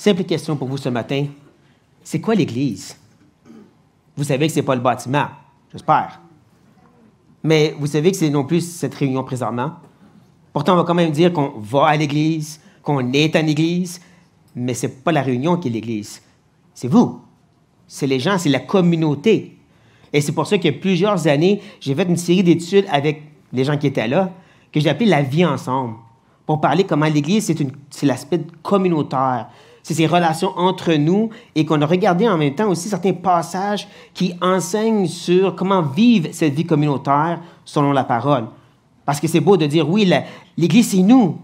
Simple question pour vous ce matin. C'est quoi l'Église? Vous savez que ce n'est pas le bâtiment, j'espère. Mais vous savez que c'est non plus cette réunion présentement. Pourtant, on va quand même dire qu'on va à l'Église, qu'on est en Église, mais ce n'est pas la réunion qui est l'Église. C'est vous. C'est les gens, c'est la communauté. Et c'est pour ça qu'il y a plusieurs années, j'ai fait une série d'études avec les gens qui étaient là, que j'ai appelé « La vie ensemble », pour parler comment l'Église, c'est l'aspect communautaire. C'est ces relations entre nous et qu'on a regardé en même temps aussi certains passages qui enseignent sur comment vivre cette vie communautaire selon la parole. Parce que c'est beau de dire, oui, l'Église, c'est nous,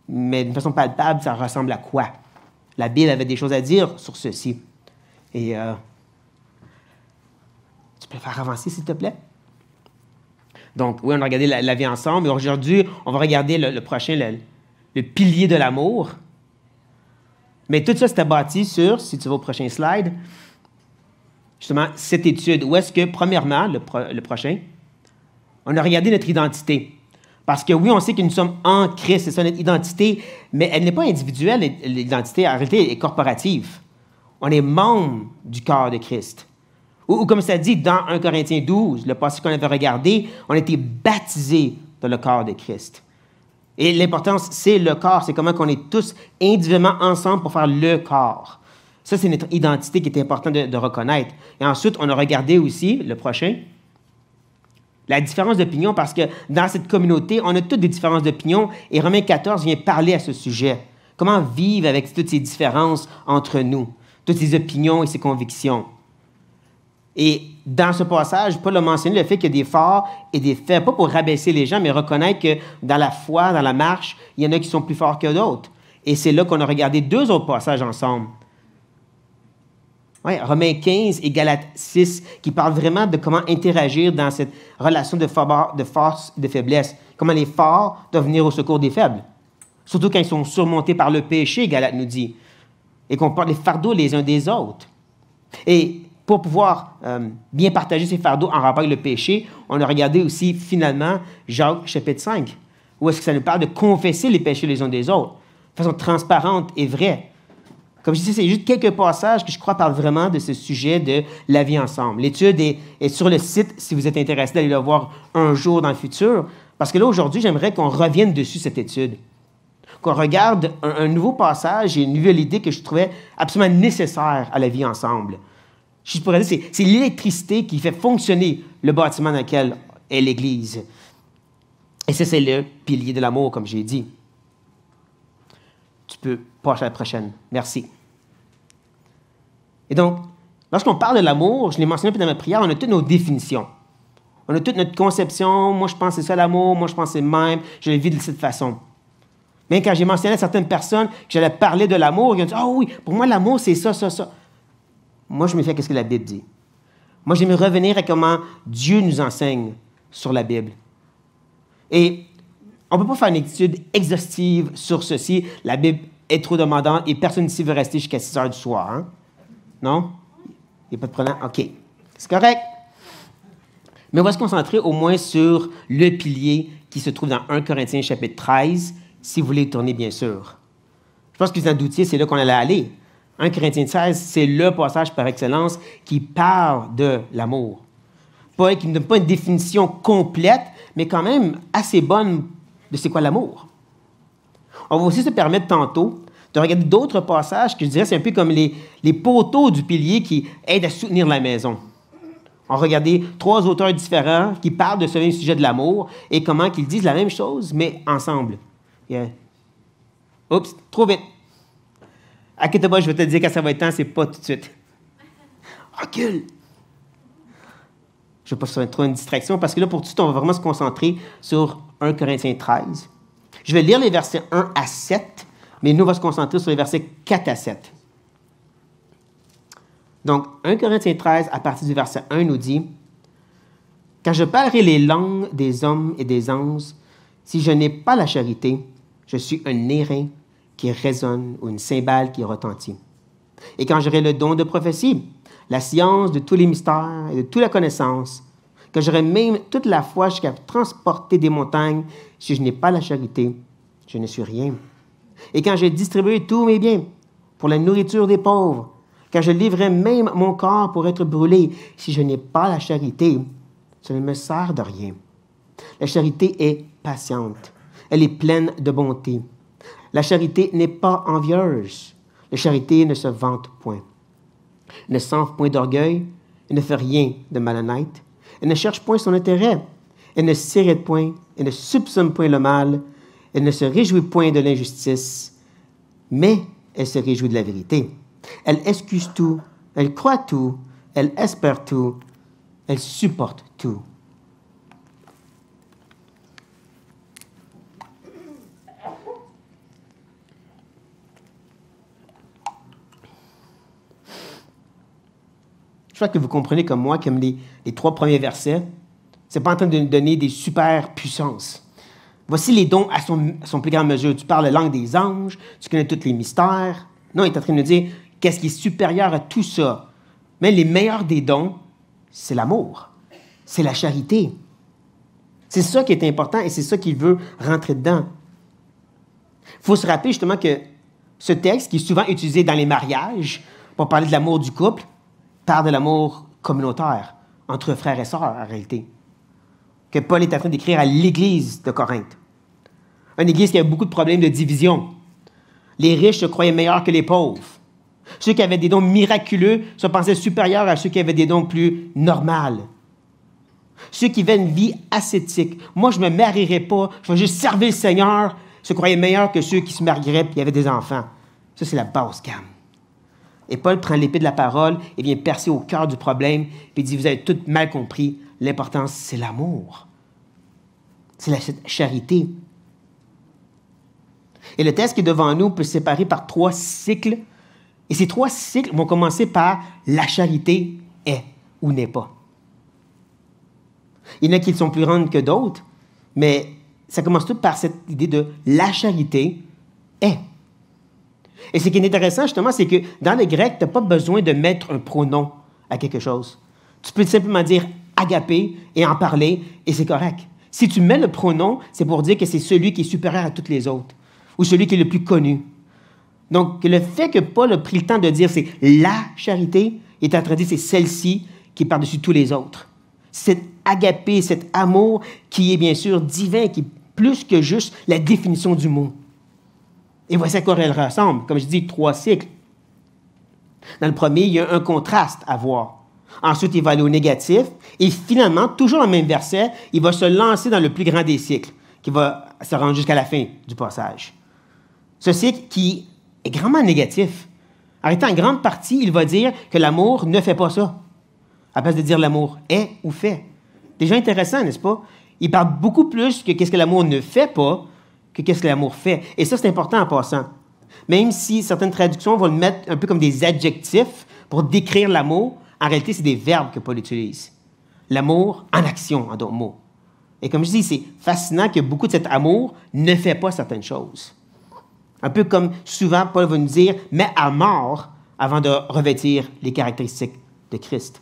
mais d'une façon palpable, ça ressemble à quoi? La Bible avait des choses à dire sur ceci. Et tu peux faire avancer, s'il te plaît? Donc, oui, on a regardé la vie ensemble, et aujourd'hui, on va regarder le prochain, le pilier de l'amour. Mais tout ça, c'était bâti sur, si tu vas au prochain slide, justement, cette étude. Où est-ce que, premièrement, le prochain, on a regardé notre identité. Parce que oui, on sait que nous sommes en Christ, c'est ça notre identité, mais elle n'est pas individuelle, l'identité, en réalité, elle est corporative. On est membre du corps de Christ. Ou comme ça dit dans 1 Corinthiens 12, le passage qu'on avait regardé, on a été baptisés dans le corps de Christ. Et l'importance, c'est le corps, c'est comment on est tous individuellement ensemble pour faire le corps. Ça, c'est notre identité qui est important de reconnaître. Et ensuite, on a regardé aussi, le prochain, la différence d'opinion, parce que dans cette communauté, on a toutes des différences d'opinion, et Romains 14 vient parler à ce sujet. Comment vivre avec toutes ces différences entre nous, toutes ces opinions et ces convictions. Et dans ce passage, Paul a mentionné le fait qu'il y a des forts et des faibles, pas pour rabaisser les gens, mais reconnaître que dans la foi, dans la marche, il y en a qui sont plus forts que d'autres. Et c'est là qu'on a regardé deux autres passages ensemble. Ouais, Romains 15 et Galates 6, qui parlent vraiment de comment interagir dans cette relation de force et de faiblesse. Comment les forts doivent venir au secours des faibles. Surtout quand ils sont surmontés par le péché, Galates nous dit. Et qu'on porte les fardeaux les uns des autres. Et pour pouvoir bien partager ces fardeaux en rapport avec le péché, on a regardé aussi, finalement, Jacques chapitre 5, où est-ce que ça nous parle de confesser les péchés les uns des autres, de façon transparente et vraie. Comme je disais, c'est juste quelques passages que je crois parlent vraiment de ce sujet de la vie ensemble. L'étude est sur le site, si vous êtes intéressé d'aller le voir un jour dans le futur, parce que là, aujourd'hui, j'aimerais qu'on revienne dessus, cette étude. Qu'on regarde un nouveau passage et une nouvelle idée que je trouvais absolument nécessaire à la vie ensemble. Je pourrais dire, c'est l'électricité qui fait fonctionner le bâtiment dans lequel est l'Église. Et ça, c'est le pilier de l'amour, comme j'ai dit. Tu peux passer à la prochaine. Merci. Et donc, lorsqu'on parle de l'amour, je l'ai mentionné un peu dans ma prière, on a toutes nos définitions. On a toute notre conception. Moi, je pense que c'est ça l'amour. Moi, je pense que c'est le même. Je le vis de cette façon. Mais quand j'ai mentionné à certaines personnes que j'allais parler de l'amour, ils ont dit « Ah oui, pour moi, l'amour, c'est ça, ça, ça. » Moi, je me fais qu'est-ce que la Bible dit. Moi, j'aime revenir à comment Dieu nous enseigne sur la Bible. Et on ne peut pas faire une étude exhaustive sur ceci. La Bible est trop demandante et personne ici veut rester jusqu'à 6 heures du soir. Hein? Non? Il n'y a pas de problème? OK. C'est correct. Mais on va se concentrer au moins sur le pilier qui se trouve dans 1 Corinthiens chapitre 13, si vous voulez tourner, bien sûr. Je pense que vous en doutiez, c'est là qu'on allait aller. 1 Corinthiens 16, c'est le passage par excellence qui parle de l'amour. Qui ne donne pas une définition complète, mais quand même assez bonne de c'est quoi l'amour. On va aussi se permettre tantôt de regarder d'autres passages que je dirais c'est un peu comme les poteaux du pilier qui aident à soutenir la maison. On va regarder 3 auteurs différents qui parlent de ce même sujet de l'amour et comment ils disent la même chose, mais ensemble. Yeah. Oups, trop vite. Inquiète-toi, je vais te dire quand ça va être temps, c'est pas tout de suite. Recule. Je ne vais pas faire trop une distraction parce que là, pour tout de suite, on va vraiment se concentrer sur 1 Corinthiens 13. Je vais lire les versets 1 à 7, mais nous, on va se concentrer sur les versets 4 à 7. Donc, 1 Corinthiens 13, à partir du verset 1, nous dit « Quand je parlerai les langues des hommes et des anges, si je n'ai pas la charité, je suis un airain qui résonne ou une cymbale qui retentit. Et quand j'aurai le don de prophétie, la science de tous les mystères et de toute la connaissance, que j'aurai même toute la foi jusqu'à transporter des montagnes, si je n'ai pas la charité, je ne suis rien. Et quand j'ai distribué tous mes biens pour la nourriture des pauvres, car je livrerai même mon corps pour être brûlé. Si je n'ai pas la charité, ça ne me sert de rien. La charité est patiente. Elle est pleine de bonté. La charité n'est pas envieuse. La charité ne se vante point. Elle ne s'enfle point d'orgueil. Elle ne fait rien de malhonnête. Elle ne cherche point son intérêt. Elle ne s'irrite point. Elle ne soupçonne point le mal. Elle ne se réjouit point de l'injustice, mais elle se réjouit de la vérité. Elle excuse tout. Elle croit tout. Elle espère tout. Elle supporte tout. Je crois que vous comprenez comme moi, comme les 3 premiers versets, c'est pas en train de nous donner des super puissances. Voici les dons à son plus grande mesure. Tu parles la langue des anges, tu connais tous les mystères. Non, il est en train de nous dire qu'est-ce qui est supérieur à tout ça. Mais les meilleurs des dons, c'est l'amour, c'est la charité. C'est ça qui est important et c'est ça qu'il veut rentrer dedans. Il faut se rappeler justement que ce texte, qui est souvent utilisé dans les mariages pour parler de l'amour du couple, parle de l'amour communautaire entre frères et sœurs, en réalité, que Paul est en train d'écrire à l'Église de Corinthe. Une Église qui a beaucoup de problèmes de division. Les riches se croyaient meilleurs que les pauvres. Ceux qui avaient des dons miraculeux se pensaient supérieurs à ceux qui avaient des dons plus normaux. Ceux qui avaient une vie ascétique. Moi, je ne me marierai pas, je vais juste servir le Seigneur, se croyaient meilleurs que ceux qui se marieraient et avaient des enfants. Ça, c'est la basse gamme. Et Paul prend l'épée de la parole et vient percer au cœur du problème, puis il dit, vous avez tout mal compris, l'important, c'est l'amour. C'est la charité. Et le texte qui est devant nous peut se séparer par 3 cycles. Et ces 3 cycles vont commencer par la charité est ou n'est pas. Il y en a qui sont plus grandes que d'autres, mais ça commence tout par cette idée de la charité est. Et ce qui est intéressant, justement, c'est que dans le grec, tu n'as pas besoin de mettre un pronom à quelque chose. Tu peux simplement dire agapé et en parler, et c'est correct. Si tu mets le pronom, c'est pour dire que c'est celui qui est supérieur à tous les autres, ou celui qui est le plus connu. Donc, le fait que Paul a pris le temps de dire c'est la charité, il est en train de dire c'est celle-ci qui est par-dessus tous les autres. Cet agapé, cet amour qui est bien sûr divin, qui est plus que juste la définition du mot. Et voici à quoi elle ressemble. Comme je dis, 3 cycles. Dans le premier, il y a un contraste à voir. Ensuite, il va aller au négatif. Et finalement, toujours dans le même verset, il va se lancer dans le plus grand des cycles, qui va se rendre jusqu'à la fin du passage. Ce cycle qui est grandement négatif. En étant en grande partie, il va dire que l'amour ne fait pas ça. À la place de dire l'amour est ou fait. Déjà intéressant, n'est-ce pas? Il parle beaucoup plus que qu'est-ce que l'amour ne fait pas que qu'est-ce que l'amour fait. Et ça, c'est important en passant. Même si certaines traductions vont le mettre un peu comme des adjectifs pour décrire l'amour, en réalité, c'est des verbes que Paul utilise. L'amour en action, en d'autres mots. Et comme je dis, c'est fascinant que beaucoup de cet amour ne fait pas certaines choses. Un peu comme souvent, Paul va nous dire « mets à mort » avant de revêtir les caractéristiques de Christ.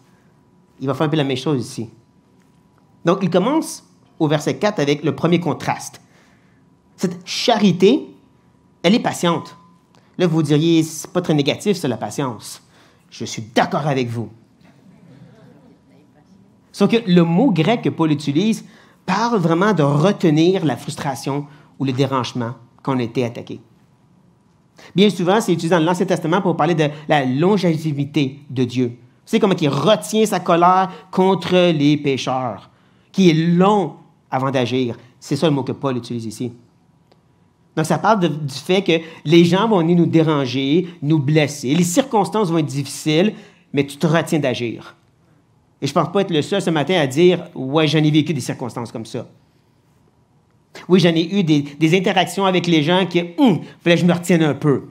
Il va faire un peu la même chose ici. Donc, il commence au verset 4 avec le premier contraste. Cette charité, elle est patiente. Là, vous diriez, c'est pas très négatif, c'est la patience. Je suis d'accord avec vous. Sauf que le mot grec que Paul utilise parle vraiment de retenir la frustration ou le dérangement quand on a été attaqué. Bien souvent, c'est utilisé dans l'Ancien Testament pour parler de la longévité de Dieu. Vous savez comment il retient sa colère contre les pécheurs, qui est long avant d'agir. C'est ça le mot que Paul utilise ici. Donc, ça parle du fait que les gens vont venir nous déranger, nous blesser. Les circonstances vont être difficiles, mais tu te retiens d'agir. Et je ne pense pas être le seul ce matin à dire « Ouais, j'en ai vécu des circonstances comme ça. » Oui, j'en ai eu des interactions avec les gens qui « fallait que je me retienne un peu. »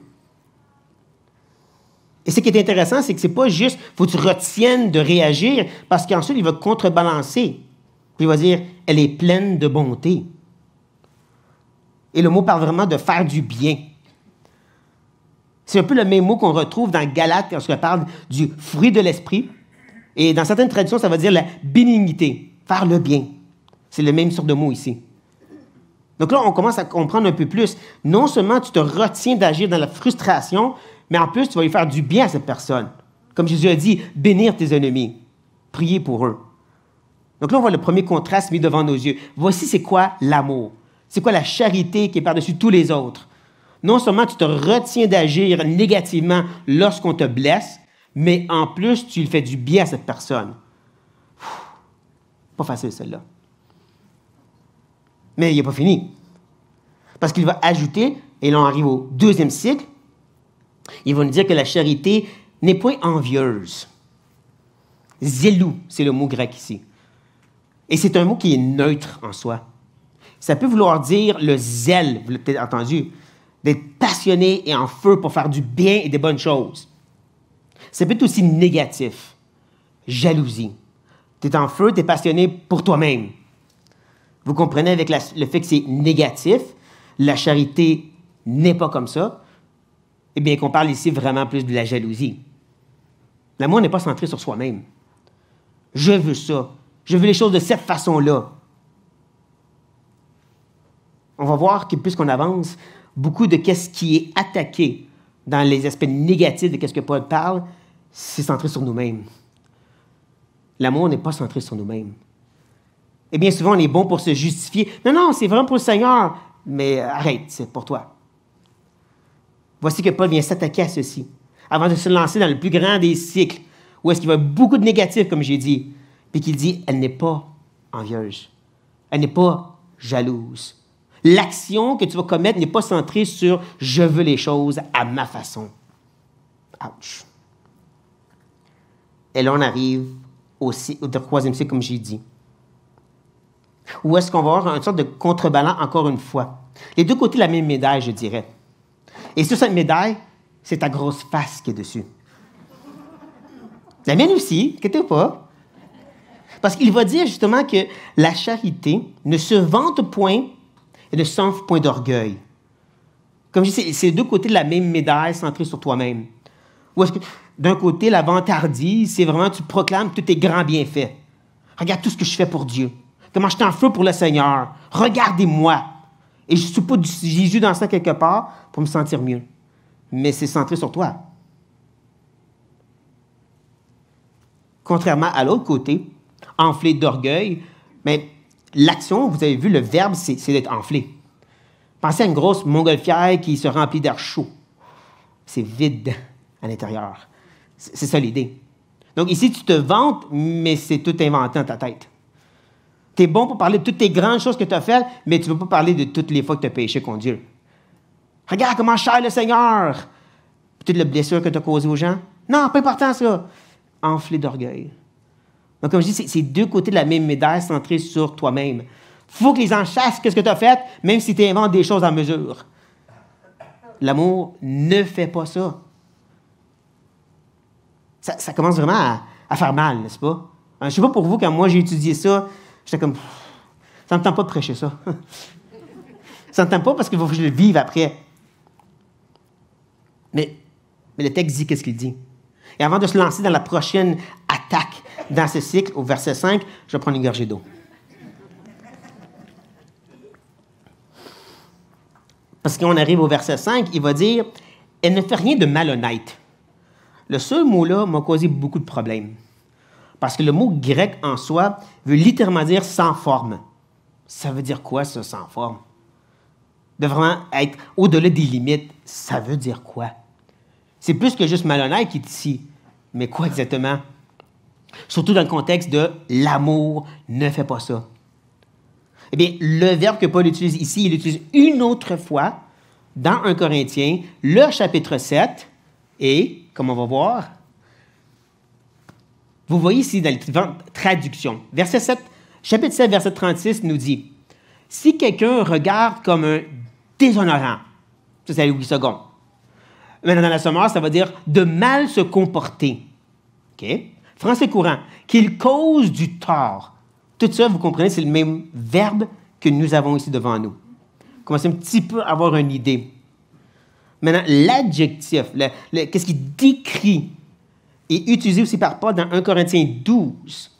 Et ce qui est intéressant, c'est que ce n'est pas juste « faut que tu retiennes de réagir » parce qu'ensuite, il va contrebalancer. Puis il va dire « elle est pleine de bonté. » Et le mot parle vraiment de faire du bien. C'est un peu le même mot qu'on retrouve dans Galates lorsqu'on parle du fruit de l'esprit. Et dans certaines traductions, ça va dire la bénignité, faire le bien. C'est le même sorte de mot ici. Donc là, on commence à comprendre un peu plus. Non seulement tu te retiens d'agir dans la frustration, Mais en plus, tu vas lui faire du bien à cette personne. Comme Jésus a dit, bénir tes ennemis, prier pour eux. Donc là, on voit le premier contraste mis devant nos yeux. Voici c'est quoi l'amour. C'est quoi la charité qui est par-dessus tous les autres. Non seulement tu te retiens d'agir négativement lorsqu'on te blesse, mais en plus, tu lui fais du bien à cette personne. Pas facile, celle-là. Mais il n'est pas fini. Parce qu'il va ajouter, et là on arrive au deuxième cycle, il va nous dire que la charité n'est point envieuse. Zélou, c'est le mot grec ici. Et c'est un mot qui est neutre en soi. Ça peut vouloir dire le zèle, vous l'avez peut-être entendu, d'être passionné et en feu pour faire du bien et des bonnes choses. Ça peut être aussi négatif. Jalousie. Tu es en feu, tu es passionné pour toi-même. Vous comprenez avec le fait que c'est négatif, la charité n'est pas comme ça, eh bien qu'on parle ici vraiment plus de la jalousie. L'amour n'est pas centré sur soi-même. Je veux ça. Je veux les choses de cette façon-là. On va voir que plus qu'on avance, beaucoup de ce qui est attaqué dans les aspects négatifs de ce que Paul parle, c'est centré sur nous-mêmes. L'amour n'est pas centré sur nous-mêmes. Et bien souvent, on est bon pour se justifier. Non, non, c'est vraiment pour le Seigneur. Mais arrête, c'est pour toi. Voici que Paul vient s'attaquer à ceci, avant de se lancer dans le plus grand des cycles, où est-ce qu'il va y avoir beaucoup de négatifs, comme j'ai dit, puis qu'il dit, elle n'est pas envieuse. Elle n'est pas jalouse. L'action que tu vas commettre n'est pas centrée sur « je veux les choses à ma façon ». Ouch. Et là, on arrive au troisième cycle, comme j'ai dit. Où est-ce qu'on va avoir une sorte de contrebalan, encore une fois. Les deux côtés de la même médaille, je dirais. Et sur cette médaille, c'est ta grosse face qui est dessus. La mienne aussi, inquiétez pas. Parce qu'il va dire justement que la charité ne se vante point et ne s'enfle point d'orgueil. Comme je dis, c'est les deux côtés de la même médaille centrée sur toi-même. Ou est-ce que, d'un côté, la vantardise, c'est vraiment, tu proclames tous tes grands bienfaits. Regarde tout ce que je fais pour Dieu. Comment je suis en feu pour le Seigneur. Regardez-moi. Et je ne suis pas du Jésus dans ça quelque part pour me sentir mieux. Mais c'est centré sur toi. Contrairement à l'autre côté, enflé d'orgueil, mais l'action, vous avez vu, le verbe, c'est d'être enflé. Pensez à une grosse montgolfière qui se remplit d'air chaud. C'est vide à l'intérieur. C'est ça l'idée. Donc ici, tu te vantes, mais c'est tout inventé dans ta tête. Tu es bon pour parler de toutes tes grandes choses que tu as faites, mais tu ne veux pas parler de toutes les fois que tu as péché contre Dieu. Regarde comment je sers le Seigneur. Peut-être la blessure que tu as causée aux gens. Non, pas important ça. Enflé d'orgueil. Donc, comme je dis, c'est deux côtés de la même médaille centrée sur toi-même. Il faut que les gens sachent ce que tu as fait, même si tu inventes des choses à mesure. L'amour ne fait pas ça. Ça commence vraiment à faire mal, n'est-ce pas? Je ne sais pas pour vous, quand moi j'ai étudié ça, j'étais comme, ça ne me tente pas de prêcher ça. Ça ne me tente pas parce qu'il faut que je le vive après. Mais le texte dit qu'est-ce qu'il dit. Et avant de se lancer dans la prochaine attaque dans ce cycle, au verset 5, je vais prendre une gorgée d'eau. Parce qu'on arrive au verset 5, il va dire « Elle ne fait rien de malhonnête ». Le seul mot-là m'a causé beaucoup de problèmes. Parce que le mot grec en soi veut littéralement dire « sans forme ». Ça veut dire quoi, ça, sans forme? De vraiment être au-delà des limites, ça veut dire quoi? C'est plus que juste malhonnête qui est ici. Mais quoi exactement? Surtout dans le contexte de « l'amour ne fait pas ça ». Eh bien, le verbe que Paul utilise ici, il l'utilise une autre fois dans 1 Corinthiens, le chapitre 7, et, comme on va voir, vous voyez ici dans les traductions, verset 7, chapitre 7, verset 36 nous dit « Si quelqu'un regarde comme un déshonorant », ça c'est Louis II. Maintenant, dans la Sommeur, ça va dire « de mal se comporter ». OK? Français courant, qu'il cause du tort. Tout ça, vous comprenez, c'est le même verbe que nous avons ici devant nous. Commencez un petit peu à avoir une idée. Maintenant, l'adjectif, qu'est-ce qui décrit, est utilisé aussi par Paul dans 1 Corinthiens 12,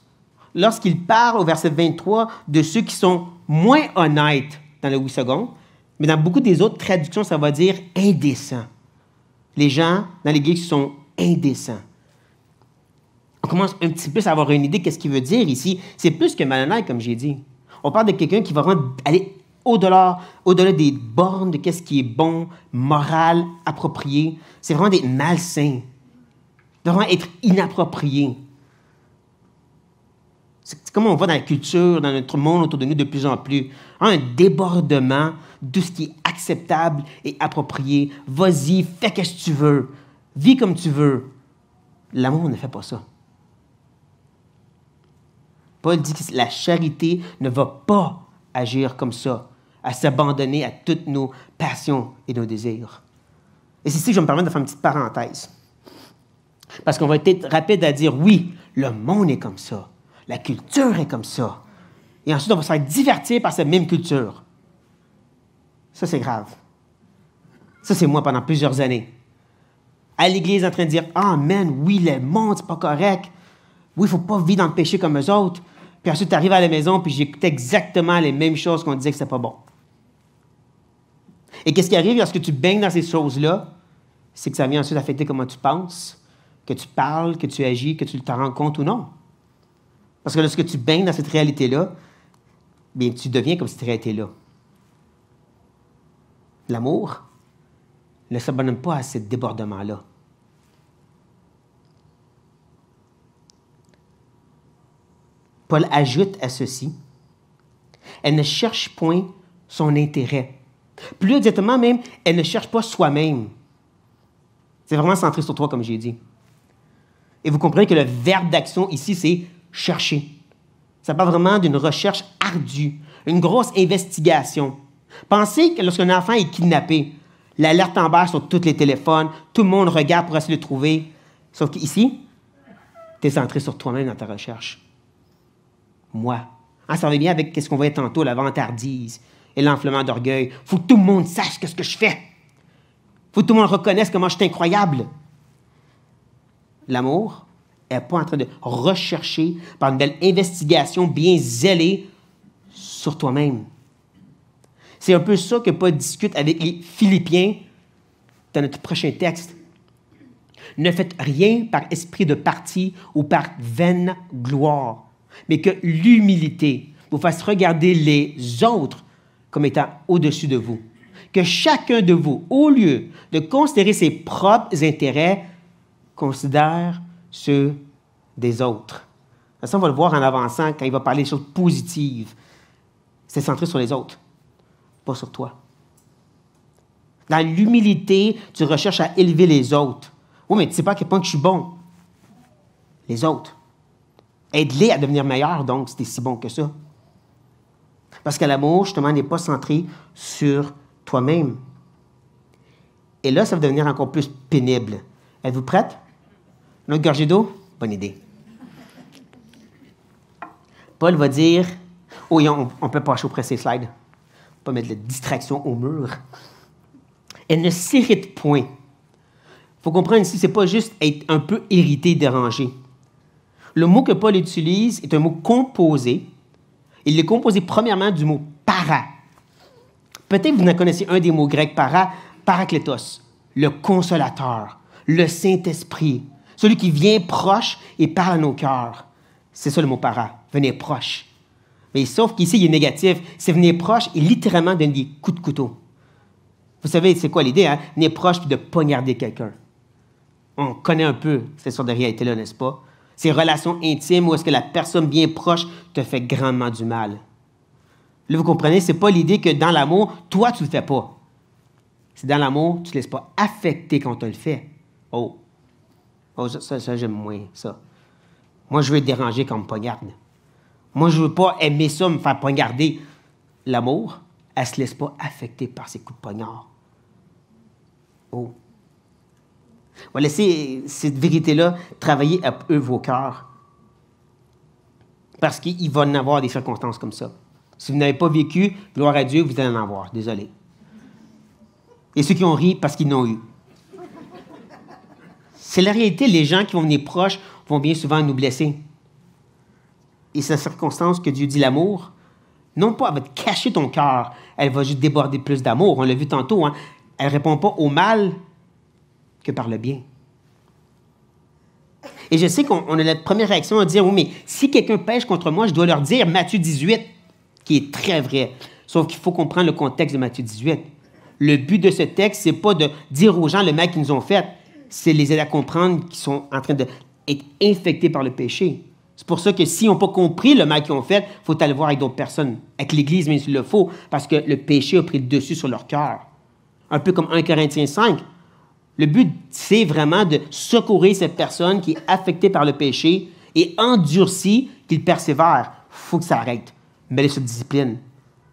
lorsqu'il parle au verset 23 de ceux qui sont moins honnêtes dans le Louis II, mais dans beaucoup des autres traductions, ça va dire indécent. Les gens dans l'Église sont indécents. On commence un petit peu à avoir une idée de ce qu'il veut dire ici. C'est plus que malhonnête, comme j'ai dit. On parle de quelqu'un qui va vraiment aller au-delà des bornes de ce qui est bon, moral, approprié. C'est vraiment des malsains. De vraiment être inapproprié. C'est comme on voit dans la culture, dans notre monde autour de nous de plus en plus. Un débordement de ce qui est acceptable et approprié. Vas-y, fais ce que tu veux. Vis comme tu veux. L'amour ne fait pas ça. Paul dit que la charité ne va pas agir comme ça, à s'abandonner à toutes nos passions et nos désirs. Et c'est ici que je me permets de faire une petite parenthèse. Parce qu'on va être rapide à dire, oui, le monde est comme ça. La culture est comme ça. Et ensuite, on va se faire divertir par cette même culture. Ça, c'est grave. Ça, c'est moi pendant plusieurs années. À l'église, en train de dire, « Ah, man, oui, le monde, c'est pas correct. Oui, il ne faut pas vivre dans le péché comme eux autres. » Puis ensuite, tu arrives à la maison, puis j'écoutais exactement les mêmes choses qu'on disait que c'était pas bon. Et qu'est-ce qui arrive lorsque tu baignes dans ces choses-là? C'est que ça vient ensuite affecter comment tu penses, que tu parles, que tu agis, que tu te rends compte ou non. Parce que lorsque tu baignes dans cette réalité-là, bien, tu deviens comme cette réalité-là. L'amour ne s'abandonne pas à ce débordement-là. Paul ajoute à ceci, elle ne cherche point son intérêt. Plus exactement même, elle ne cherche pas soi-même. C'est vraiment centré sur toi, comme j'ai dit. Et vous comprenez que le verbe d'action ici, c'est chercher. Ça parle vraiment d'une recherche ardue, une grosse investigation. Pensez que lorsqu'un enfant est kidnappé, l'alerte embarque sur tous les téléphones, tout le monde regarde pour essayer de le trouver. Sauf qu'ici, tu es centré sur toi-même dans ta recherche. Moi. Ça va bien avec ce qu'on voyait tantôt, la vantardise et l'enflement d'orgueil. Il faut que tout le monde sache ce que je fais. Il faut que tout le monde reconnaisse comment je suis incroyable. L'amour n'est pas en train de rechercher par une belle investigation bien zélée sur toi-même. C'est un peu ça que Paul discute avec les Philippiens dans notre prochain texte. Ne faites rien par esprit de parti ou par vaine gloire, mais que l'humilité vous fasse regarder les autres comme étant au-dessus de vous. Que chacun de vous, au lieu de considérer ses propres intérêts, considère ceux des autres. Ça, on va le voir en avançant quand il va parler des choses positives. C'est centré sur les autres, pas sur toi. Dans l'humilité, tu recherches à élever les autres. Oui, mais tu ne sais pas à quel point que je suis bon. Les autres. Aide-les à devenir meilleurs, donc, si tu es si bon que ça. Parce que l'amour, justement, n'est pas centré sur toi-même. Et là, ça va devenir encore plus pénible. Êtes-vous prête? Une autre gorgée d'eau? Bonne idée. Paul va dire... Oh, on ne peut pas chauffer ces slides. On ne peut pas mettre de la distraction au mur. Elle ne s'irrite point. Il faut comprendre ici, ce n'est pas juste être un peu irrité, dérangé. Le mot que Paul utilise est un mot composé. Il est composé premièrement du mot para. Peut-être que vous en connaissez un des mots grecs para, parakletos, le consolateur, le Saint-Esprit, celui qui vient proche et parle à nos cœurs. C'est ça le mot para, venir proche. Mais sauf qu'ici, il est négatif. C'est venir proche et littéralement donner des coups de couteau. Vous savez, c'est quoi l'idée, hein? Venir proche puis de poignarder quelqu'un. On connaît un peu cette sorte de réalité-là, n'est-ce pas? Ces relations intimes où est-ce que la personne bien proche te fait grandement du mal. Là, vous comprenez, ce n'est pas l'idée que dans l'amour, toi, tu ne le fais pas. C'est dans l'amour, tu ne te laisses pas affecter quand on te le fait. Oh, ça j'aime moins, ça. Moi, je veux être dérangé quand on me poignarde. Moi, je ne veux pas aimer ça, me faire poignarder. L'amour, elle ne se laisse pas affecter par ces coups de poignard. Oh. On va laisser cette vérité-là travailler à eux vos cœurs. Parce qu'il va en avoir des circonstances comme ça. Si vous n'avez pas vécu, gloire à Dieu, vous allez en avoir. Désolé. Et ceux qui ont ri parce qu'ils n'ont eu. C'est la réalité. Les gens qui vont venir proches vont bien souvent nous blesser. Et c'est la circonstance que Dieu dit l'amour. Non pas, elle va te cacher ton cœur. Elle va juste déborder plus d'amour. On l'a vu tantôt. Hein? Elle ne répond pas au mal. que par le bien. Et je sais qu'on a notre première réaction à dire, oui, mais si quelqu'un pêche contre moi, je dois leur dire Matthieu 18, qui est très vrai. Sauf qu'il faut comprendre le contexte de Matthieu 18. Le but de ce texte, c'est pas de dire aux gens le mal qu'ils nous ont fait, c'est les aider à comprendre qu'ils sont en train d'être infectés par le péché. C'est pour ça que s'ils n'ont pas compris le mal qu'ils ont fait, il faut aller voir avec d'autres personnes, avec l'Église, mais s'il le faut, parce que le péché a pris le dessus sur leur cœur. Un peu comme 1 Corinthiens 5. Le but, c'est vraiment de secourir cette personne qui est affectée par le péché et endurcie, qu'il persévère. Il faut que ça arrête. Mets-les sur discipline.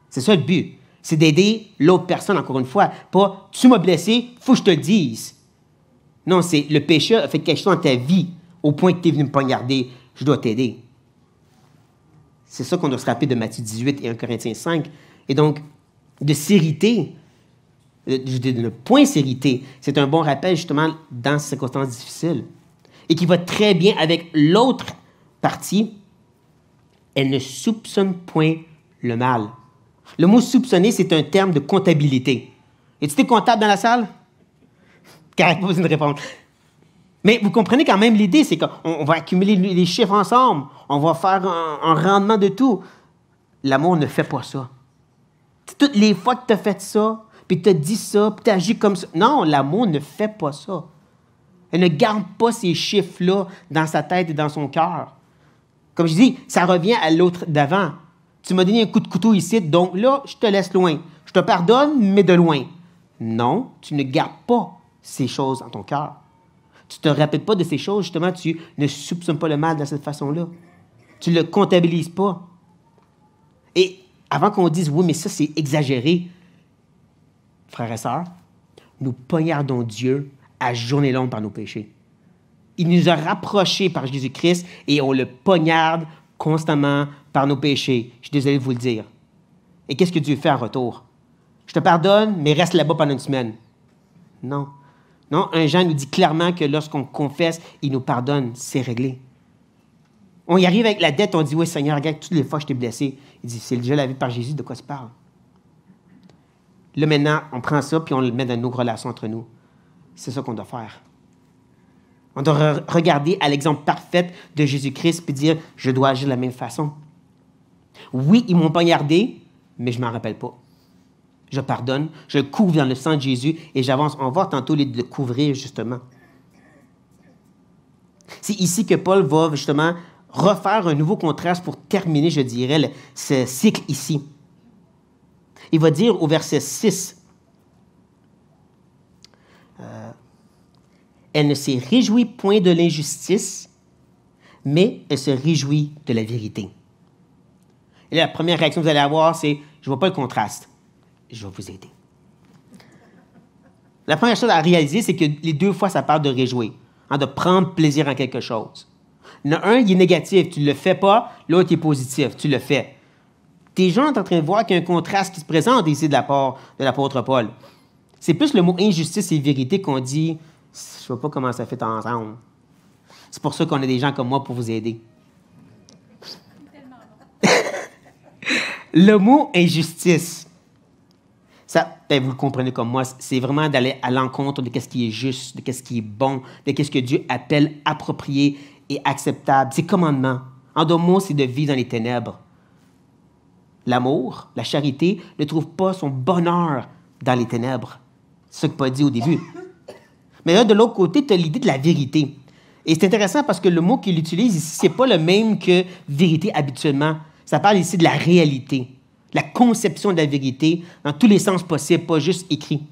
C'est ça le but. C'est d'aider l'autre personne, encore une fois. Pas, tu m'as blessé, il faut que je te le dise. Non, c'est le péché a fait quelque chose dans ta vie, au point que tu es venu me poignarder. Je dois t'aider. C'est ça qu'on doit se rappeler de Matthieu 18 et 1 Corinthiens 5. Et donc, de s'irriter, le point s'irriter, c'est un bon rappel justement dans ces circonstances difficiles. Et qui va très bien avec l'autre partie. Elle ne soupçonne point le mal. Le mot soupçonner, c'est un terme de comptabilité. Es-tu des comptables dans la salle? Correct, pas besoin de répondre. Mais vous comprenez quand même l'idée, c'est qu'on va accumuler les chiffres ensemble. On va faire un rendement de tout. L'amour ne fait pas ça. Toutes les fois que tu as fait ça, puis tu as dit ça, puis tu as agi comme ça. Non, l'amour ne fait pas ça. Elle ne garde pas ces chiffres-là dans sa tête et dans son cœur. Comme je dis, ça revient à l'autre d'avant. Tu m'as donné un coup de couteau ici, donc là, je te laisse loin. Je te pardonne, mais de loin. Non, tu ne gardes pas ces choses en ton cœur. Tu ne te rappelles pas de ces choses, justement, tu ne soupçonnes pas le mal de cette façon-là. Tu ne le comptabilises pas. Et avant qu'on dise, oui, mais ça, c'est exagéré, frères et sœurs, nous poignardons Dieu à journée longue par nos péchés. Il nous a rapprochés par Jésus-Christ et on le poignarde constamment par nos péchés. Je suis désolé de vous le dire. Et qu'est-ce que Dieu fait en retour? Je te pardonne, mais reste là-bas pendant une semaine. Non. Non, 1 Jean nous dit clairement que lorsqu'on confesse, il nous pardonne. C'est réglé. On y arrive avec la dette, on dit, oui, Seigneur, regarde, toutes les fois que je t'ai blessé. Il dit, c'est déjà lavé par Jésus, de quoi se parle? Là, maintenant, on prend ça, puis on le met dans nos relations entre nous. C'est ça qu'on doit faire. On doit regarder à l'exemple parfait de Jésus-Christ, puis dire, je dois agir de la même façon. Oui, ils m'ont poignardé, mais je ne m'en rappelle pas. Je pardonne, je couvre dans le sang de Jésus et j'avance. On va tantôt le couvrir, justement. C'est ici que Paul va, justement, refaire un nouveau contraste pour terminer, je dirais, ce cycle ici. Il va dire au verset 6, elle ne s'est réjouie point de l'injustice, mais elle se réjouit de la vérité. Et là, la première réaction que vous allez avoir, c'est, je ne vois pas le contraste. Je vais vous aider. La première chose à réaliser, c'est que les deux fois, ça parle de réjouir, de prendre plaisir en quelque chose. Il y en a un, il est négatif, tu ne le fais pas, l'autre est positif, tu le fais. Tes gens sont en train de voir qu'il y a un contraste qui se présente ici de la part de l'apôtre Paul. C'est plus le mot injustice et vérité qu'on dit, je ne vois pas comment ça fait ensemble. C'est pour ça qu'on a des gens comme moi pour vous aider. Le mot injustice, ça, vous le comprenez comme moi, c'est vraiment d'aller à l'encontre de ce qui est juste, de ce qui est bon, de ce que Dieu appelle approprié et acceptable. C'est commandement. En d'autres mots, c'est de vivre dans les ténèbres. L'amour, la charité, ne trouve pas son bonheur dans les ténèbres. C'est ce que Paul dit au début. Mais là, de l'autre côté, tu as l'idée de la vérité. Et c'est intéressant parce que le mot qu'il utilise ici, ce n'est pas le même que vérité habituellement. Ça parle ici de la réalité, la conception de la vérité dans tous les sens possibles, pas juste écrit.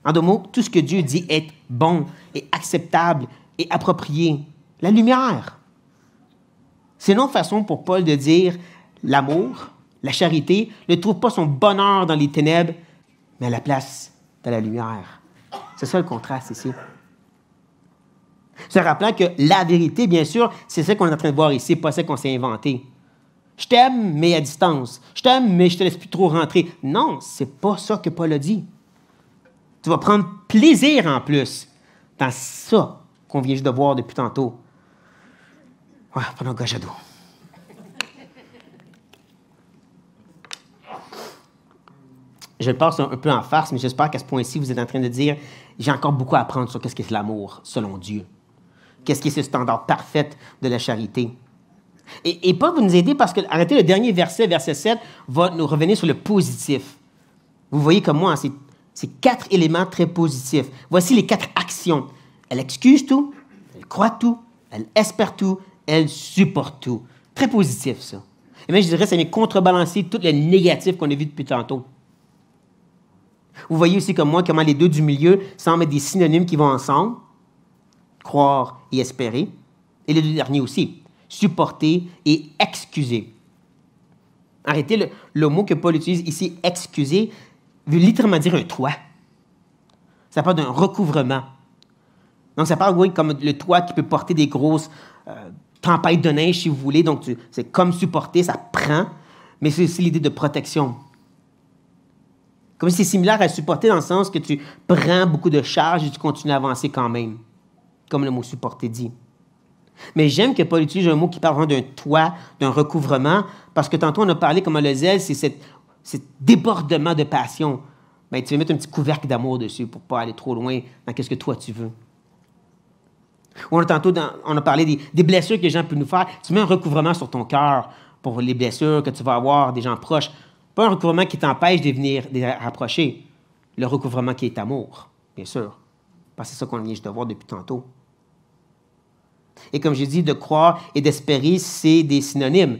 En d'autres mots, tout ce que Dieu dit est bon et acceptable et approprié. La lumière. C'est une autre façon pour Paul de dire l'amour, la charité, ne trouve pas son bonheur dans les ténèbres, mais à la place de la lumière. C'est ça le contraste ici. Se rappelant que la vérité, bien sûr, c'est ce qu'on est en train de voir ici, pas ce qu'on s'est inventé. Je t'aime, mais à distance. Je t'aime, mais je ne te laisse plus trop rentrer. Non, c'est pas ça que Paul a dit. Tu vas prendre plaisir en plus dans ça qu'on vient juste de voir depuis tantôt. Ouais, prenons Gajado. je le passe un peu en farce, mais j'espère qu'à ce point-ci, vous êtes en train de dire, j'ai encore beaucoup à apprendre sur qu'est-ce que c'est l'amour, selon Dieu. Qu'est-ce qui est ce standard parfait de la charité. Et Paul va nous aider parce que, arrêtez, le dernier verset, verset 7, va nous revenir sur le positif. Vous voyez comme moi, c'est 4 éléments très positifs. Voici les 4 actions. Elle excuse tout, elle croit tout, elle espère tout, elle supporte tout. Très positif, ça. Et même, je dirais, ça vient contrebalancer tout le négatif qu'on a vu depuis tantôt. Vous voyez aussi comme moi comment les deux du milieu semblent être des synonymes qui vont ensemble. Croire et espérer. Et les deux derniers aussi. Supporter et excuser. Arrêtez, le mot que Paul utilise ici, excuser, veut littéralement dire un toit. Ça parle d'un recouvrement. Donc, ça parle, oui, comme le toit qui peut porter des grosses tempêtes de neige, si vous voulez. Donc, c'est comme supporter, ça prend, mais c'est aussi l'idée de protection. Comme si c'est similaire à supporter dans le sens que tu prends beaucoup de charges et tu continues à avancer quand même, comme le mot supporter dit. Mais j'aime que Paul utilise un mot qui parle vraiment d'un toit, d'un recouvrement, parce que tantôt on a parlé comment le zèle, c'est cet débordement de passion. Bien, tu vas mettre un petit couvercle d'amour dessus pour ne pas aller trop loin dans ce que toi tu veux. Ou on a parlé des blessures que les gens peuvent nous faire. Tu mets un recouvrement sur ton cœur pour les blessures que tu vas avoir des gens proches. Pas un recouvrement qui t'empêche de venir les rapprocher. Le recouvrement qui est amour, bien sûr. Parce que c'est ça qu'on vient de voir depuis tantôt. Et comme j'ai dit, de croire et d'espérer, c'est des synonymes.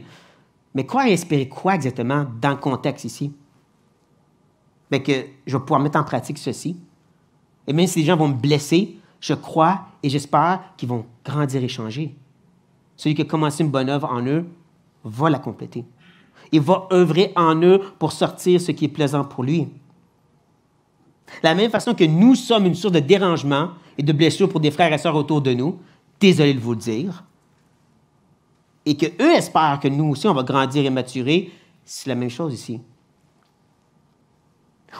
Mais croire et espérer quoi exactement dans le contexte ici? Bien que je vais pouvoir mettre en pratique ceci. Et même si les gens vont me blesser, je crois et j'espère qu'ils vont grandir et changer. Celui qui a commencé une bonne œuvre en eux va la compléter. Il va œuvrer en eux pour sortir ce qui est plaisant pour lui. De la même façon que nous sommes une source de dérangement et de blessures pour des frères et sœurs autour de nous, désolé de vous le dire, et qu'eux espèrent que nous aussi, on va grandir et maturer, c'est la même chose ici.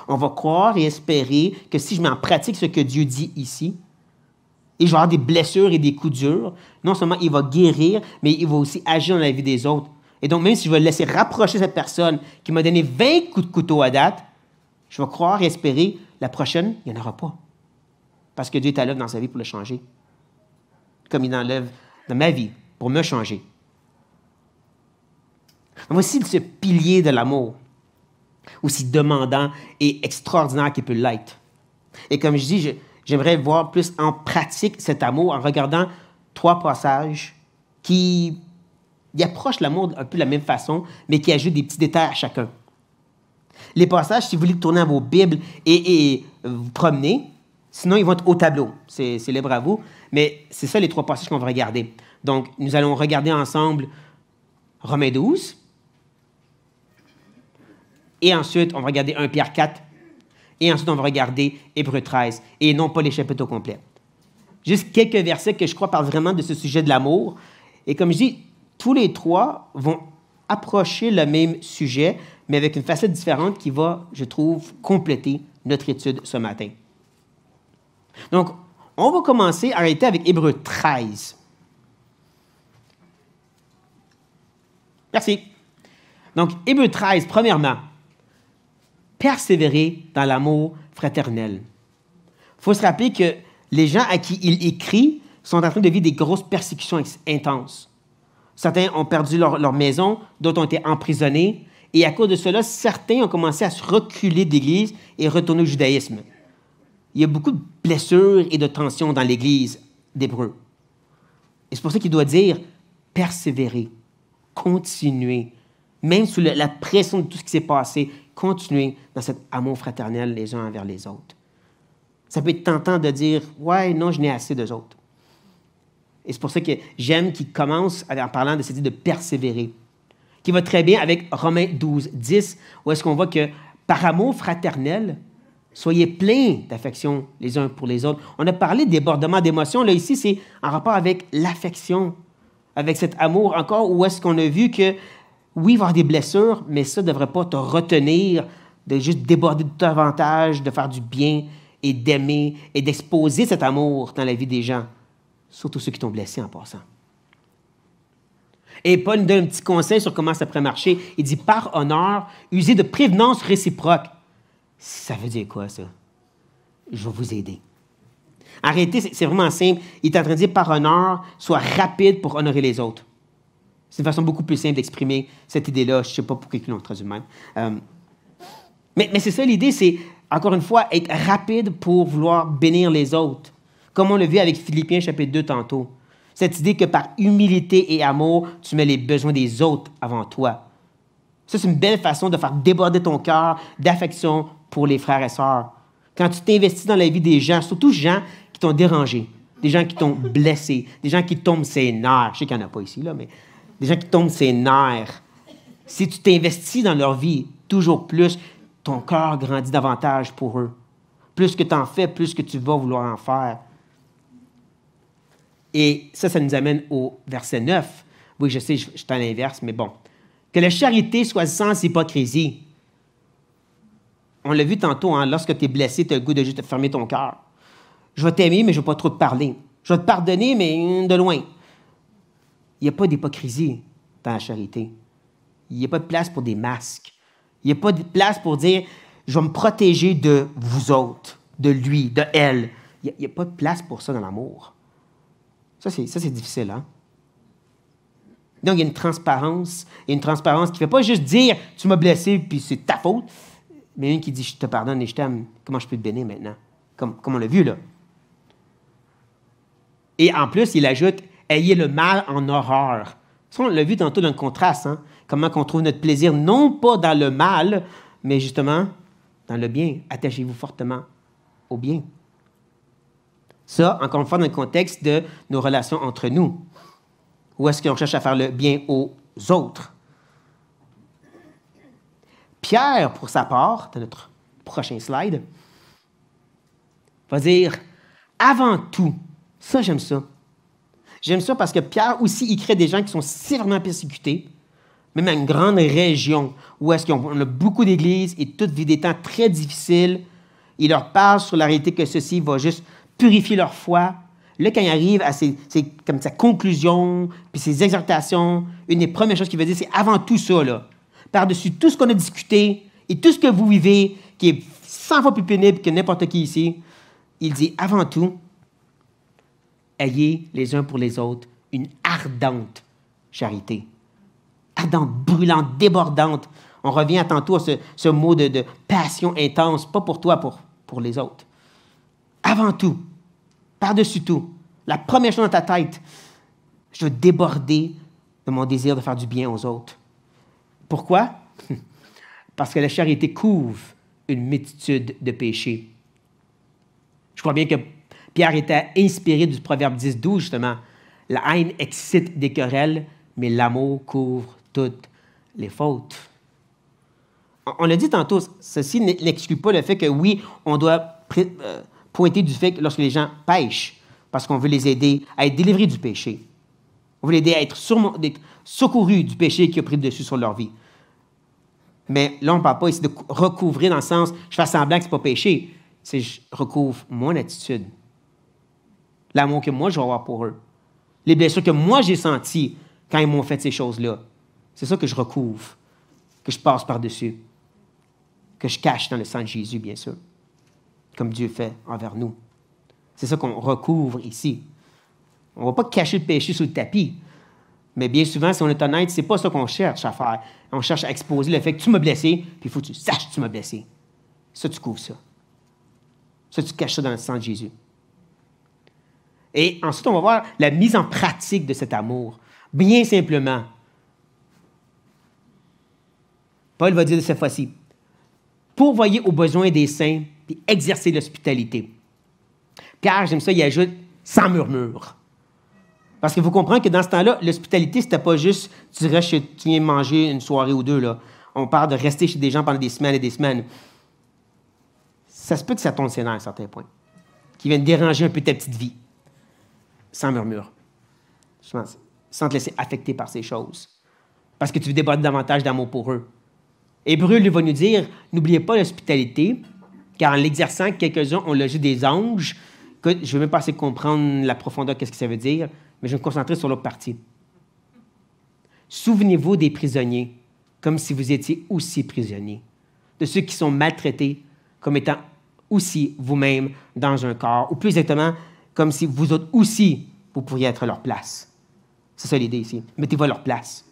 On va croire et espérer que si je mets en pratique ce que Dieu dit ici, et je vais avoir des blessures et des coups durs, non seulement il va guérir, mais il va aussi agir dans la vie des autres. Et donc, même si je vais laisser rapprocher cette personne qui m'a donné 20 coups de couteau à date, je vais croire et espérer, la prochaine, il n'y en aura pas. Parce que Dieu est à l'œuvre dans sa vie pour le changer. Comme il en l'œuvre dans ma vie, pour me changer. Voici ce pilier de l'amour, aussi demandant et extraordinaire qu'il peut l'être. Et comme je dis, j'aimerais voir plus en pratique cet amour en regardant 3 passages qui approchent l'amour un peu de la même façon, mais qui ajoutent des petits détails à chacun. Les passages, si vous voulez tourner à vos Bibles et vous promener, sinon ils vont être au tableau, c'est libre à vous, mais c'est ça les 3 passages qu'on va regarder. Donc, nous allons regarder ensemble Romains 12, et ensuite, on va regarder 1 Pierre 4, et ensuite, on va regarder Hébreux 13, et non pas les chapitres au complet. Juste quelques versets que je crois parlent vraiment de ce sujet de l'amour. Et comme je dis, tous les 3 vont approcher le même sujet, mais avec une facette différente qui va, je trouve, compléter notre étude ce matin. Donc, on va commencer à arrêter avec Hébreux 13. Merci. Donc, Hébreux 13, premièrement, persévérer dans l'amour fraternel. Il faut se rappeler que les gens à qui il écrit sont en train de vivre des grosses persécutions intenses. Certains ont perdu leur maison, d'autres ont été emprisonnés, et à cause de cela, certains ont commencé à se reculer de l'Église et retourner au judaïsme. Il y a beaucoup de blessures et de tensions dans l'Église d'Hébreux. Et c'est pour ça qu'il doit dire persévérer, continuer, même sous la pression de tout ce qui s'est passé, continuer dans cet amour fraternel les uns envers les autres. Ça peut être tentant de dire « Ouais, non, je n'ai assez d'eux autres ». Et c'est pour ça que j'aime qu'il commence en parlant de cette idée de persévérer, qui va très bien avec Romains 12, 10, où est-ce qu'on voit que par amour fraternel, soyez pleins d'affection les uns pour les autres. On a parlé de débordement d'émotions. Là, ici, c'est en rapport avec l'affection, avec cet amour encore, où est-ce qu'on a vu que, oui, il va y avoir des blessures, mais ça ne devrait pas te retenir de juste déborder de tout avantage, de faire du bien et d'aimer et d'exposer cet amour dans la vie des gens, surtout ceux qui t'ont blessé en passant. Et Paul nous donne un petit conseil sur comment ça pourrait marcher. Il dit « Par honneur, usez de prévenance réciproque. » Ça veut dire quoi, ça? Je vais vous aider. En réalité, c'est vraiment simple. Il est en train de dire par honneur, sois rapide pour honorer les autres. C'est une façon beaucoup plus simple d'exprimer cette idée-là. Je ne sais pas pourquoi ils l'ont traduit de même. Mais c'est ça l'idée, c'est, encore une fois, être rapide pour vouloir bénir les autres. Comme on l'a vu avec Philippiens chapitre 2 tantôt. Cette idée que par humilité et amour, tu mets les besoins des autres avant toi. Ça, c'est une belle façon de faire déborder ton cœur d'affection pour les frères et sœurs. Quand tu t'investis dans la vie des gens, surtout gens qui t'ont dérangé, des gens qui t'ont blessé, des gens qui tombent ses nerfs. Je sais qu'il n'y en a pas ici, là, mais des gens qui tombent ses nerfs. Si tu t'investis dans leur vie toujours plus, ton cœur grandit davantage pour eux. Plus que tu en fais, plus que tu vas vouloir en faire. Et ça nous amène au verset 9. Oui, je sais, je suis à l'inverse, mais bon. Que la charité soit sans hypocrisie. On l'a vu tantôt, hein, lorsque tu es blessé, tu as le goût de juste fermer ton cœur. Je vais t'aimer, mais je ne vais pas trop te parler. Je vais te pardonner, mais de loin. Il n'y a pas d'hypocrisie dans la charité. Il n'y a pas de place pour des masques. Il n'y a pas de place pour dire « je vais me protéger de vous autres, de lui, de elle ». Il n'y a pas de place pour ça dans l'amour. Ça, c'est difficile, hein? Donc, il y a une transparence. Il y a une transparence qui ne fait pas juste dire « tu m'as blessé, puis c'est ta faute », mais une qui dit « je te pardonne et je t'aime. Comment je peux te bénir maintenant? » Comme on l'a vu, là. Et en plus, il ajoute « ayez le mal en horreur ». Ça, on l'a vu tantôt dans le contraste, hein? Comment on trouve notre plaisir, non pas dans le mal, mais justement dans le bien. Attachez-vous fortement au bien. Ça, encore une fois, dans le contexte de nos relations entre nous. Où est-ce qu'on cherche à faire le bien aux autres? Pierre, pour sa part, dans notre prochain slide, va dire « avant tout ». Ça, j'aime ça. J'aime ça parce que Pierre aussi, il crée des gens qui sont sévèrement persécutés, même dans une grande région où est-ce qu'on a beaucoup d'églises et toutes vivent des temps très difficiles. Il leur parle sur la réalité que ceci va juste purifier leur foi. Là, quand il arrive à comme sa conclusion, puis ses exhortations, une des premières choses qu'il va dire, c'est avant tout ça, là, par-dessus tout ce qu'on a discuté et tout ce que vous vivez, qui est 100 fois plus pénible que n'importe qui ici, il dit avant tout, ayez les uns pour les autres une ardente charité. Ardente, brûlante, débordante. On revient à tantôt à ce mot de passion intense, pas pour toi, pour les autres. Avant tout, par-dessus tout, la première chose dans ta tête, je veux déborder de mon désir de faire du bien aux autres. Pourquoi? Parce que la charité couvre une multitude de péchés. Je crois bien que Pierre était inspiré du proverbe 10-12, justement. La haine excite des querelles, mais l'amour couvre toutes les fautes. On l'a dit tantôt, ceci n'exclut pas le fait que, oui, on doit pointer du fait que lorsque les gens pêchent, parce qu'on veut les aider à être délivrés du péché. On veut les aider à être secourus du péché qui a pris le dessus sur leur vie. Mais là, on ne parle pas ici de recouvrir dans le sens, je fais semblant que ce n'est pas péché. C'est je recouvre mon attitude. L'amour que moi, je vais avoir pour eux. Les blessures que moi, j'ai senties quand ils m'ont fait ces choses-là. C'est ça que je recouvre, que je passe par-dessus, que je cache dans le sang de Jésus, bien sûr, comme Dieu fait envers nous. C'est ça qu'on recouvre ici. On ne va pas cacher le péché sous le tapis, mais bien souvent, si on est honnête, ce n'est pas ça qu'on cherche à faire. On cherche à exposer le fait que tu m'as blessé, puis il faut que tu saches que tu m'as blessé. Ça, tu couvres ça. Ça, tu caches ça dans le sang de Jésus. Et ensuite, on va voir la mise en pratique de cet amour. Bien simplement, Paul va dire de cette fois-ci, pourvoyer aux besoins des saints et exercer l'hospitalité. Pierre, j'aime ça, il ajoute sans murmure. Parce qu'il faut comprendre que dans ce temps-là, l'hospitalité, c'était pas juste tu restes tu viens manger une soirée ou deux. Là. On parle de rester chez des gens pendant des semaines et des semaines. Ça se peut que ça tombe ses nerfs à un certain point, qui viennent déranger un peu ta petite vie. Sans murmure. Sans te laisser affecter par ces choses. Parce que tu veux déborder davantage d'amour pour eux. Hébreu, lui, va nous dire, n'oubliez pas l'hospitalité, car en l'exerçant, quelques-uns ont logé des anges. Je ne veux même pas assez comprendre la profondeur, qu'est-ce que ça veut dire, mais je vais me concentrer sur l'autre partie. Souvenez-vous des prisonniers, comme si vous étiez aussi prisonniers, de ceux qui sont maltraités, comme étant aussi vous-même dans un corps, ou plus exactement, comme si vous autres aussi, vous pourriez être à leur place. C'est ça l'idée ici. Mettez-vous à leur place.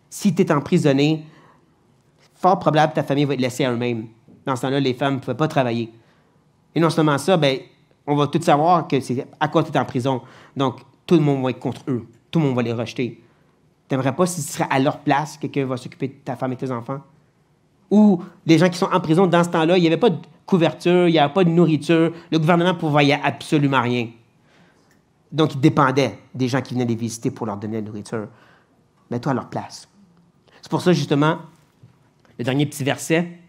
Si tu es emprisonné, fort probable que ta famille va être laissée à eux-mêmes. Dans ce temps-là, les femmes ne pouvaient pas travailler. Et non seulement ça, bien, on va tous savoir que c'est à cause que tu es en prison. Donc, tout le monde va être contre eux. Tout le monde va les rejeter. Tu n'aimerais pas, si tu serais à leur place, quelqu'un va s'occuper de ta femme et tes enfants? Ou les gens qui sont en prison, dans ce temps-là, il n'y avait pas de couverture, il n'y avait pas de nourriture. Le gouvernement ne pourvoyait absolument rien. Donc, ils dépendaient des gens qui venaient les visiter pour leur donner la nourriture. Mets-toi à leur place. C'est pour ça, justement, le dernier petit verset,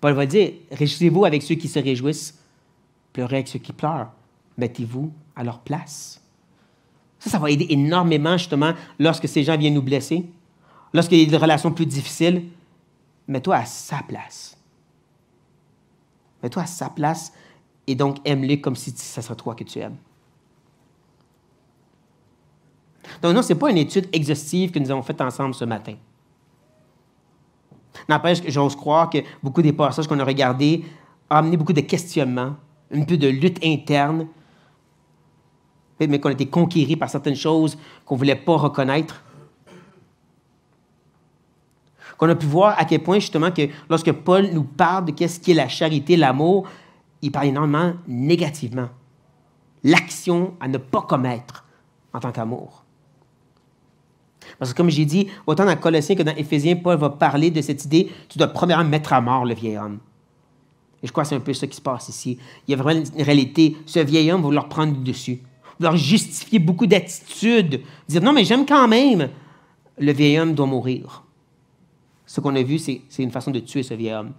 Paul va dire, « Réjouissez-vous avec ceux qui se réjouissent, pleurez avec ceux qui pleurent. Mettez-vous à leur place. » Ça va aider énormément, justement, lorsque ces gens viennent nous blesser, lorsqu'il y a des relations plus difficiles. Mets-toi à sa place. Mets-toi à sa place et donc aime-les comme si ce serait toi que tu aimes. Donc non, ce n'est pas une étude exhaustive que nous avons faite ensemble ce matin. N'empêche que j'ose croire que beaucoup des passages qu'on a regardés ont amené beaucoup de questionnements, un peu de lutte interne, mais qu'on a été conquéris par certaines choses qu'on ne voulait pas reconnaître. Qu'on a pu voir à quel point, justement, que lorsque Paul nous parle de qu'est-ce qui est la charité, l'amour, il parle énormément négativement. L'action à ne pas commettre en tant qu'amour. Parce que comme j'ai dit, autant dans Colossiens que dans Éphésiens, Paul va parler de cette idée, tu dois premièrement mettre à mort le vieil homme. Et je crois que c'est un peu ça qui se passe ici. Il y a vraiment une réalité, ce vieil homme va leur prendre le dessus, va leur justifier beaucoup d'attitudes, dire non mais j'aime quand même, le vieil homme doit mourir. Ce qu'on a vu, c'est une façon de tuer ce vieil homme.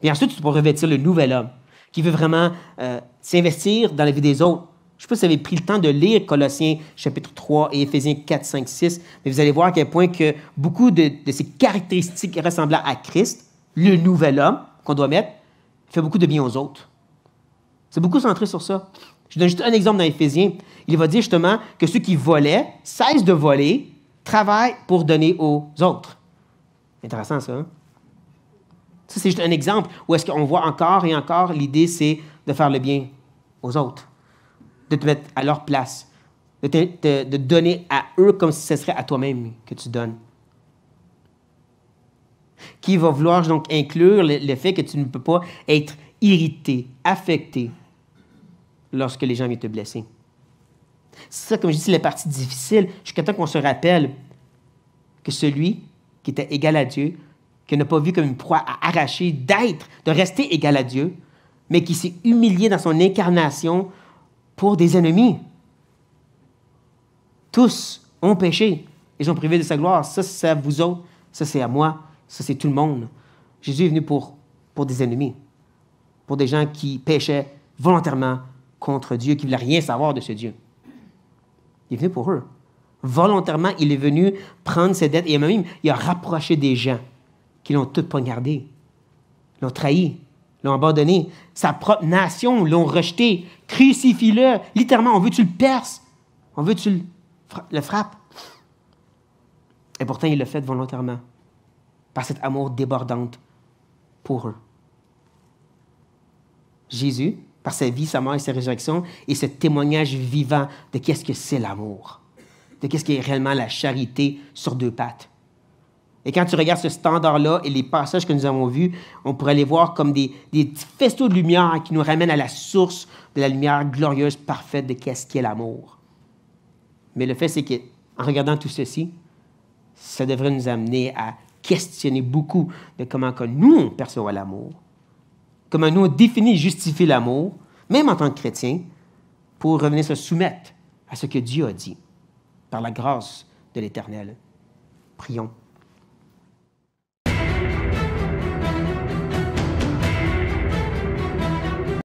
Et ensuite, tu peux revêtir le nouvel homme, qui veut vraiment s'investir dans la vie des autres. Je ne sais pas si vous avez pris le temps de lire Colossiens chapitre 3 et Éphésiens 4, 5, 6, mais vous allez voir à quel point que beaucoup de ces caractéristiques ressemblant à Christ, le nouvel homme qu'on doit mettre, fait beaucoup de bien aux autres. C'est beaucoup centré sur ça. Je donne juste un exemple dans Éphésiens. Il va dire justement que ceux qui volaient cessent de voler, travaillent pour donner aux autres. Intéressant ça, hein? Ça, c'est juste un exemple où est-ce qu'on voit encore et encore l'idée, c'est de faire le bien aux autres, de te mettre à leur place, de donner à eux comme si ce serait à toi-même que tu donnes. Qui va vouloir donc inclure le fait que tu ne peux pas être irrité, affecté lorsque les gens viennent te blesser. C'est ça, comme je dis, c'est la partie difficile. Jusqu'à temps qu'on se rappelle que celui qui était égal à Dieu, qui n'a pas vu comme une proie à arracher, de rester égal à Dieu, mais qui s'est humilié dans son incarnation pour des ennemis. Tous ont péché et sont privés de sa gloire. Ça, c'est à vous autres. Ça, c'est à moi. Ça, c'est tout le monde. Jésus est venu pour des ennemis, pour des gens qui péchaient volontairement contre Dieu, qui ne voulaient rien savoir de ce Dieu. Il est venu pour eux. Volontairement, il est venu prendre ses dettes et même il a rapproché des gens qui l'ont toutes poignardé, l'ont trahi, l'ont abandonné. Sa propre nation l'ont rejeté. Crucifie-le. Littéralement, on veut que tu le perces. On veut que tu le frappes. Et pourtant, il l'a fait volontairement, par cet amour débordant pour eux. Jésus, par sa vie, sa mort et sa résurrection, est ce témoignage vivant de qu'est-ce que c'est l'amour, de qu'est-ce qui est réellement la charité sur deux pattes. Et quand tu regardes ce standard-là et les passages que nous avons vus, on pourrait les voir comme des petits faisceaux de lumière qui nous ramènent à la source de la lumière glorieuse, parfaite de qu'est-ce qu'est l'amour. Mais le fait, c'est qu'en regardant tout ceci, ça devrait nous amener à questionner beaucoup de comment que nous, on perçoit l'amour, comment nous, on définit et justifie l'amour, même en tant que chrétien, pour revenir se soumettre à ce que Dieu a dit, par la grâce de l'Éternel. Prions.